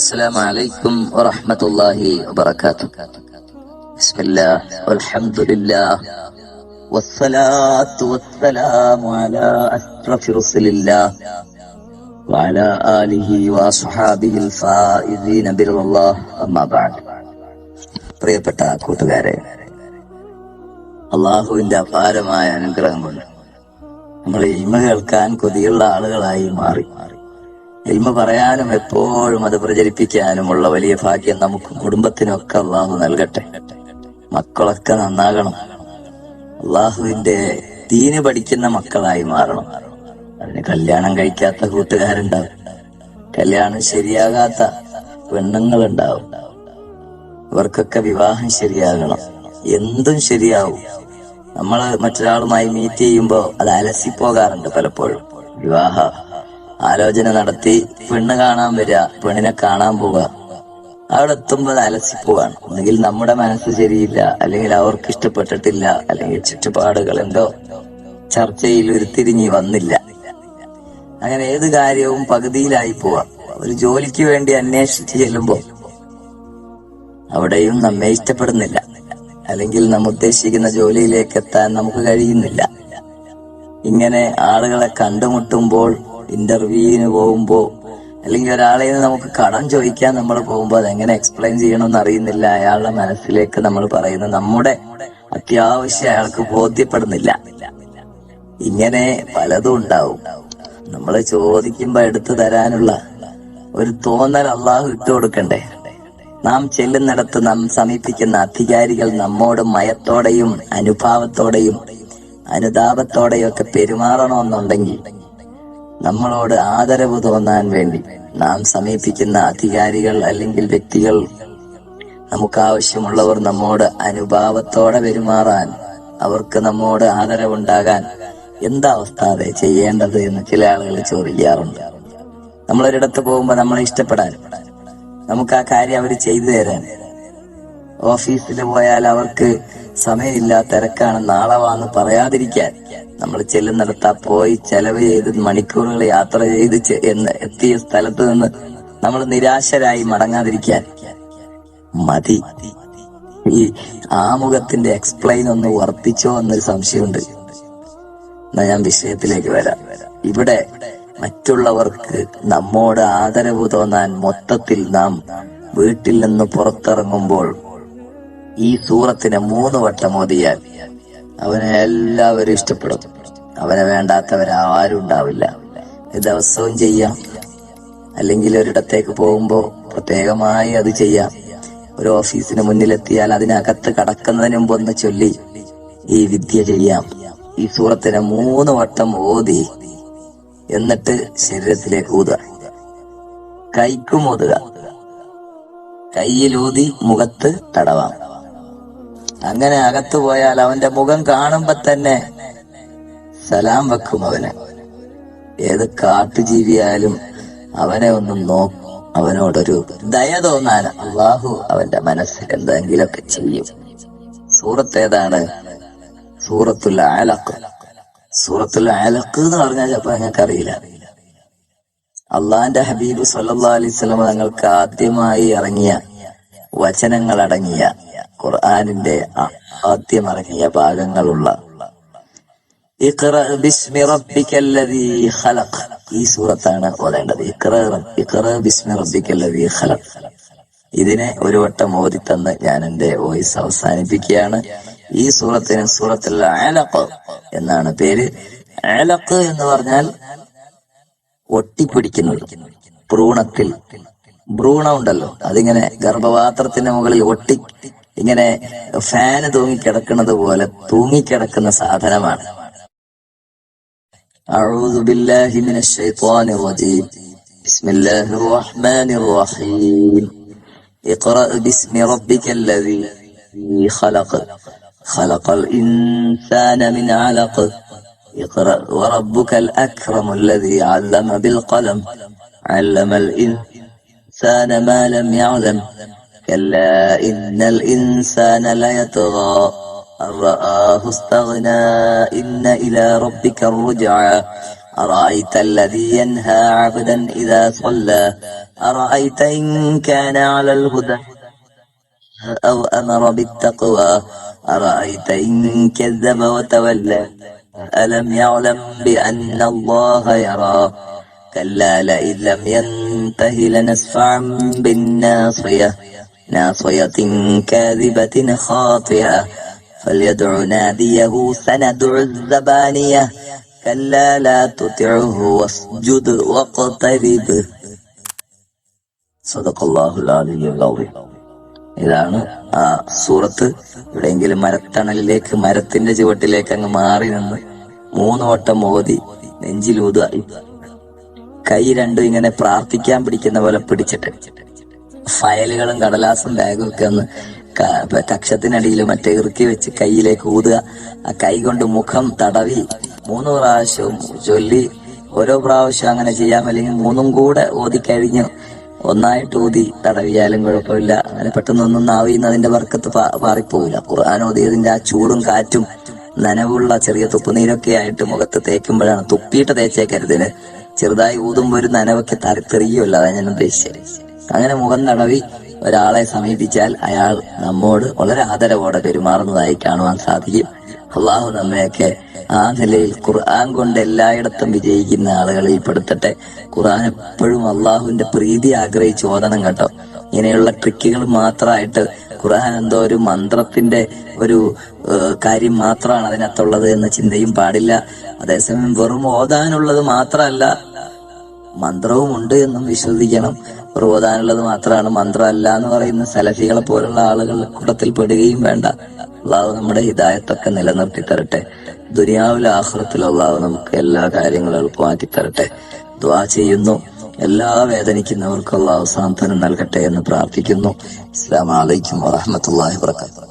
السلام عليكم ورحمة الله وبركاته. بسم الله والحمد لله والصلاة والسلام على أشرف رسل الله وعلى آله وأصحابه الفائزين برضا الله. أما بعد. പ്രിയപ്പെട്ട കൂട്ടുകാരെ, അള്ളാഹുവിന്റെ അപാരമായ അനുഗ്രഹം കൊണ്ട് നമ്മൾ ഇൽമ കേൾക്കാൻ കൊതിയുള്ള ആളുകളായി മാറി. ഇൽമ പറയാനും എപ്പോഴും അത് പ്രചരിപ്പിക്കാനുമുള്ള വലിയ ഭാഗ്യം നമുക്കും കുടുംബത്തിനൊക്കെ അള്ളാഹു നൽകട്ടെ. മക്കളൊക്കെ നന്നാകണം, അള്ളാഹുവിന്റെ ദീന് പഠിക്കുന്ന മക്കളായി മാറണം. അതിന് കല്യാണം കഴിക്കാത്ത കൂട്ടുകാരുണ്ടാവും, കല്യാണം ശരിയാകാത്ത പെണ്ണുങ്ങളുണ്ടാവും. ഇവർക്കൊക്കെ വിവാഹം ശരിയാകണം. എന്തും ശരിയാവും. നമ്മള് മറ്റൊരാളുമായി മീറ്റ് ചെയ്യുമ്പോ അത് അലസിപ്പോകാറുണ്ട് പലപ്പോഴും. വിവാഹ ആലോചന നടത്തി പെണ്ണ് കാണാൻ വരിക, പെണ്ണിനെ കാണാൻ പോവുക, അവിടെ എത്തുമ്പോൾ അത് അലസിപ്പോവാണ്. ഒന്നുകിൽ നമ്മുടെ മനസ്സ് ശരിയില്ല, അല്ലെങ്കിൽ അവർക്ക് ഇഷ്ടപ്പെട്ടിട്ടില്ല, അല്ലെങ്കിൽ ചുറ്റുപാടുകൾ എന്തോ ചർച്ചയിൽ ഉരുത്തിരിഞ്ഞി വന്നില്ല. അങ്ങനെ ഏത് കാര്യവും പകുതിയിലായി പോവാം. ഒരു ജോലിക്ക് വേണ്ടി അന്വേഷിച്ച് ചെല്ലുമ്പോ അവിടെയും നമ്മെ ഇഷ്ടപ്പെടുന്നില്ല, അല്ലെങ്കിൽ നാം ഉദ്ദേശിക്കുന്ന ജോലിയിലേക്ക് എത്താൻ നമുക്ക് കഴിയുന്നില്ല. ഇങ്ങനെ ആളുകളെ കണ്ടുമുട്ടുമ്പോൾ, ഇന്റർവ്യൂവിന് പോകുമ്പോ, അല്ലെങ്കിൽ ഒരാളെ നമുക്ക് കടം ചോദിക്കാൻ നമ്മൾ പോകുമ്പോൾ അതെങ്ങനെ എക്സ്പ്ലെയിൻ ചെയ്യണമെന്ന് അറിയുന്നില്ല. അയാളുടെ മനസ്സിലേക്ക് നമ്മൾ പറയുന്ന നമ്മുടെ അത്യാവശ്യം അയാൾക്ക് ബോധ്യപ്പെടുന്നില്ല. ഇങ്ങനെ പലതും ഉണ്ടാവും. നമ്മൾ ചോദിക്കുമ്പോ എടുത്തു തരാനുള്ള ഒരു തോന്നൽ അള്ളാഹു ഇട്ടുകൊടുക്കണ്ടേ? നാം ചെല്ലുന്നിടത്ത് നാം സമീപിക്കുന്ന അധികാരികൾ നമ്മോട് മയത്തോടെയും അനുഭാവത്തോടെയും അനുതാപത്തോടെയും ഒക്കെ പെരുമാറണമെന്നുണ്ടെങ്കിൽ, നമ്മളോട് ആദരവ് തോന്നാൻ വേണ്ടി നാം സമീപിക്കുന്ന അധികാരികൾ അല്ലെങ്കിൽ വ്യക്തികൾ, നമുക്ക് ആവശ്യമുള്ളവർ നമ്മോട് അനുഭാവത്തോടെ പെരുമാറാൻ, അവർക്ക് നമ്മോട് ആദരവുണ്ടാകാൻ എന്താ അവസ്ഥ ചെയ്യേണ്ടത് എന്ന് ചില ആളുകൾ ചോദിക്കാറുണ്ട്. നമ്മളൊരിടത്ത് പോകുമ്പോൾ നമ്മളെ ഇഷ്ടപ്പെടാൻ, നമുക്ക് ആ കാര്യം അവർ ചെയ്തു തരാൻ, ഓഫീസിൽ പോയാൽ അവർക്ക് സമയമില്ല, തിരക്കാണ്, നാളെ വാന്ന് പറയാതിരിക്കാൻ, നമ്മൾ ചെല്ലുന്നിടത്താ പോയി ചെലവ് ചെയ്ത് മണിക്കൂറുകൾ യാത്ര ചെയ്ത് എത്തിയ സ്ഥലത്ത് നിന്ന് നമ്മൾ നിരാശരായി മടങ്ങാതിരിക്കാൻ മതി. ഈ ആമുഖത്തിന്റെ എക്സ്പ്ലെയിൻ ഒന്ന് വർദ്ധിച്ചോ എന്നൊരു സംശയമുണ്ട്. എന്നാ ഞാൻ വിഷയത്തിലേക്ക് വരാം. ഇവിടെ മറ്റുള്ളവർക്ക് നമ്മോട് ആദരവ് തോന്നാൻ മൊത്തത്തിൽ നാം വീട്ടിൽ നിന്ന് പുറത്തിറങ്ങുമ്പോൾ ഈ സൂറത്തിനെ 3 വട്ടം ഓതിയാൽ അവനെ എല്ലാവരും ഇഷ്ടപ്പെടും. അവനെ വേണ്ടാത്തവരാരും ഉണ്ടാവില്ല. ദിവസവും ചെയ്യാം, അല്ലെങ്കിൽ ഒരിടത്തേക്ക് പോകുമ്പോ പ്രത്യേകമായി അത് ചെയ്യാം. ഒരു ഓഫീസിന് മുന്നിലെത്തിയാൽ അതിനകത്ത് കടക്കുന്നതിന് മുമ്പ് ഒന്ന് ചൊല്ലി ഈ വിദ്യ ചെയ്യാം. ഈ സൂറത്തിനെ 3 വട്ടം ഓതി എന്നിട്ട് ശരീരത്തിലേക്ക് ഊതുക. കൈക്കും ഊതുക, കയ്യിലൂതി മുഖത്ത് തടവാം. അങ്ങനെ അകത്തു പോയാൽ അവന്റെ മുഖം കാണുമ്പോ തന്നെ സലാം വെക്കും. അവന് ഏത് കാട്ടുജീവിയായാലും അവനെ ഒന്ന് നോക്കും, അവനോടൊരു ദയ തോന്നാൻ അള്ളാഹു അവന്റെ മനസ്സിൽ എന്തെങ്കിലുമൊക്കെ ചെയ്യും. സൂറത്ത് ഏതാണ്? സൂറത്തുൽ അലഖ്. സൂറത്തുൽ അലഖ് എന്ന് പറഞ്ഞാൽ ചിലപ്പോ ഞങ്ങൾക്കറിയില്ല. അള്ളാന്റെ ഹബീബ് സല്ലല്ലാഹു അലൈഹി വസല്ലം തങ്ങൾക്ക് ആദ്യമായി ഇറങ്ങിയ വചനങ്ങൾ അടങ്ങിയ ഖുർആനിന്റെ ആദ്യം ഇറങ്ങിയ ഭാഗങ്ങളുള്ള ഇഖ്റ ബിസ്മി റബ്ബിക്കല്ലദീ ഖലഖ്, ഈ സൂറത്താണ് ഓതേണ്ടത്. ഇഖ്റ ബിസ്മി റബ്ബിക്കല്ലദീ ഖലഖ്. ഇതിനെ 1 വട്ടം ഓതി തന്ന് ഞാൻ എന്റെ വോയിസ് അവസാനിപ്പിക്കുകയാണ്. ഈ സൂറത്തിന് സൂറത്തുൽ അലഖ് എന്നാണ് പേര്. അലഖ് എന്ന് പറഞ്ഞാൽ ഒട്ടിപ്പിടിക്കുന്നത്. ഭ്രൂണത്തിൽ ഭ്രൂണം ഉണ്ടല്ലോ, അതിങ്ങനെ ഗർഭപാത്രത്തിന്റെ മുകളിൽ ഒട്ടി ഇങ്ങനെ ഫാന് തൂങ്ങിക്കിടക്കുന്നത് പോലെ തൂങ്ങിക്കിടക്കുന്ന സാധനമാണ്. അഊദു ബില്ലാഹി മിനശ് ശൈത്വാനിർ റജീം. ബിസ്മില്ലാഹിർ റഹ്മാനിർ റഹീം. ഇഖ്റ ബിസ്മി റബ്ബിക്കല്ലദീ ഖലഖ് ഖലഖൽ ഇൻസാന മിൻ അലഖ് اقرأ وربك الأكرم الذي علم بالقلم علم الإنسان ما لم يعلم كلا إن الإنسان ليطغى أن رآه استغنى إن إلى ربك الرجعى أرأيت الذي ينهى عبدا إذا صلى أرأيت إن كان على الهدى أو أمر بالتقوى أرأيت إن كذب وتولى ألم يعلم بأن الله يرى كلا لئن لم ينته لنسفعا بالناصية ناصية كاذبة خاطئة فليدع ناديه سندع الزبانية كلا لا تطعه واسجد واقترب. സദഖല്ലാഹുൽ അലിയ്യുൽ അദീം. ഇതാണ് ആ സൂറത്ത്. എവിടെയെങ്കിലും മരത്തണലിലേക്ക്, മരത്തിന്റെ ചുവട്ടിലേക്ക് അങ്ങ് മാറി നിന്ന് 3 വട്ടം ഓതി നെഞ്ചിലൂതുക. കൈ രണ്ടും ഇങ്ങനെ പ്രാർത്ഥിക്കാൻ പിടിക്കുന്ന പോലെ പിടിച്ചിട്ട് ഫയലുകളും കടലാസും ബാഗും ഒക്കെ ഒന്ന് കക്ഷത്തിനടിയിൽ മറ്റേ ഇറുക്കി വെച്ച് കൈയിലേക്ക് ഊതുക. ആ കൈ കൊണ്ട് മുഖം തടവി 3 പ്രാവശ്യവും ചൊല്ലി ഓരോ പ്രാവശ്യം അങ്ങനെ ചെയ്യാം. അല്ലെങ്കിൽ 3ഉം കൂടെ ഓതിക്കഴിഞ്ഞ് ഒന്നായിട്ട് ഊതി തടവിയാലും കുഴപ്പമില്ല. അങ്ങനെ പെട്ടെന്നൊന്നും നാവിന്നതിന്റെ വർക്കത്ത് പാറിപ്പോവില്ല. ഖുർആൻ ഓതിയതിന്റെ ആ ചൂടും കാറ്റും നനവുള്ള ചെറിയ തുപ്പുനീരൊക്കെ ആയിട്ട് മുഖത്ത് തേക്കുമ്പോഴാണ്. തുപ്പിയിട്ട് തേച്ചേക്കരുതിന്. ചെറുതായി ഊതുമ്പോ ഒരു നനവൊക്കെ തെറിയുമല്ലോ, അതാണ് ഞാൻ ഉദ്ദേശിച്ചത്. അങ്ങനെ മുഖം തടവി ഒരാളെ സമീപിച്ചാൽ അയാൾ നമ്മോട് വളരെ ആദരവോടെ പെരുമാറുന്നതായി കാണുവാൻ സാധിക്കും. അള്ളാഹു നമ്മയൊക്കെ ആ നിലയിൽ ഖുർആൻ കൊണ്ട് എല്ലായിടത്തും വിജയിക്കുന്ന ആളുകളിൽ പെടുത്തട്ടെ. ഖുർആൻ എപ്പോഴും അള്ളാഹുവിന്റെ പ്രീതി ആഗ്രഹിച്ച് ഓതണം കേട്ടോ. ഇങ്ങനെയുള്ള ട്രിക്കുകൾ മാത്രമായിട്ട് ഖുർആൻ എന്തോ ഒരു മന്ത്രത്തിന്റെ ഒരു കാര്യം മാത്രമാണ് അതിനകത്തുള്ളത് എന്ന ചിന്തയും പാടില്ല. അതേസമയം വെറും ഓതാനുള്ളത് മാത്രമല്ല, മന്ത്രവും ഉണ്ട് എന്നും വിശ്വസിക്കണം. വെറും ഓതാനുള്ളത് മാത്രമാണ് മന്ത്രമല്ല എന്ന് പറയുന്ന സലഫികളെ പോലുള്ള ആളുകളുടെ കൂട്ടത്തിൽ പെടുകയും വേണ്ട. അള്ളാഹു നമ്മുടെ ഹിദായത്തൊക്കെ നിലനിർത്തി തരട്ടെ. ദുനിയാവിലെ ആഖിറത്തിൽ അള്ളാഹു നമുക്ക് എല്ലാ കാര്യങ്ങളും എളുപ്പമാക്കി തരട്ടെ. ദുആ ചെയ്യുന്നു. എല്ലാ വേദനിക്കുന്നവർക്കും അള്ളാഹു സാന്ത്വനം നൽകട്ടെ എന്ന് പ്രാർത്ഥിക്കുന്നു. അസ്സലാമു അലൈക്കും വറഹ്മത്തുള്ളാഹി വബറകാതുഹു.